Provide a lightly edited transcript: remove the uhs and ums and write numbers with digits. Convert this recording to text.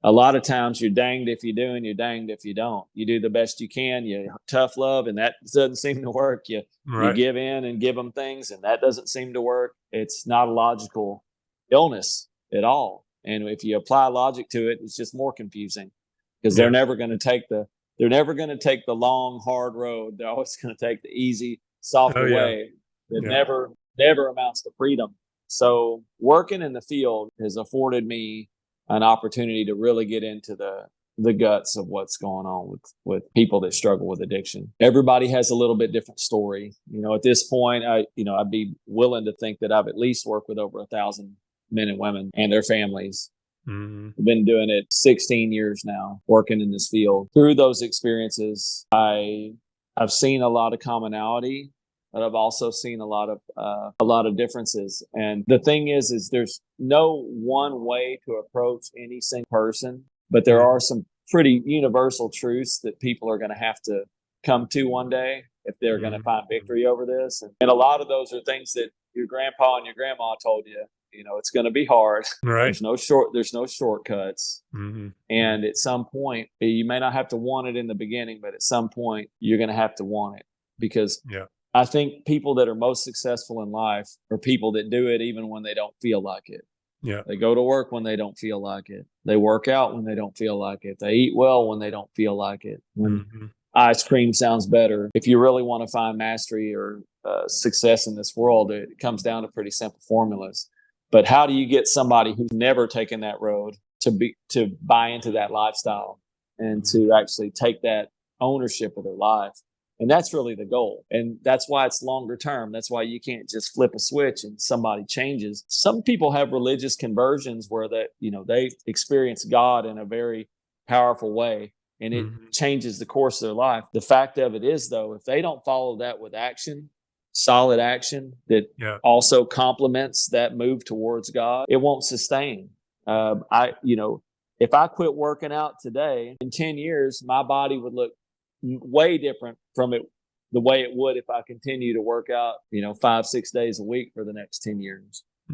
A lot of times you're danged if you do and you're danged if you don't. You do the best you can, you tough love, and that doesn't seem to work. You Right. give in and give them things, and that doesn't seem to work. It's not a logical illness at all. And if you apply logic to it, it's just more confusing because Yeah. they're never going to take the long, hard road. They're always going to take the easy, Oh, softer yeah. way that Yeah. never amounts to freedom. So working in the field has afforded me an opportunity to really get into the guts of what's going on with people that struggle with addiction. Everybody has a little bit different story. At this point, I'd be willing to think that I've at least worked with over 1,000 men and women and their families. Mhm. I've been doing it 16 years now, working in this field. Through those experiences, I've seen a lot of commonality, but I've also seen a lot of differences. And the thing is there's no one way to approach any single person, but there are Mhm. some pretty universal truths that people are going to have to come to one day if they're going to Mhm. find victory over this. And a lot of those are things that your grandpa and your grandma told you. It's going to be hard. Right. There's no shortcuts. Mhm. And at some point, you may not have to want it in the beginning, but at some point, you're going to have to want it because Yeah. I think people that are most successful in life are people that do it even when they don't feel like it. Yeah. They go to work when they don't feel like it. They work out when they don't feel like it. They eat well when they don't feel like it. When Mhm. ice cream sounds better. If you really want to find mastery or success in this world, it comes down to pretty simple formulas. But how do you get somebody who's never taken that road to buy into that lifestyle and Mhm. to actually take that ownership of their life? And that's really the goal. And that's why it's longer term. That's why you can't just flip a switch and somebody changes. Some people have religious conversions where they experience God in a very powerful way and it Mhm. changes the course of their life. The fact of it is, though, if they don't follow that with action, solid action that Yeah. also complements that move towards God, it won't sustain. If I quit working out today, in 10 years, my body would look way different from it the way it would if I continue to work out, 5, 6 days a week for the next 10 years.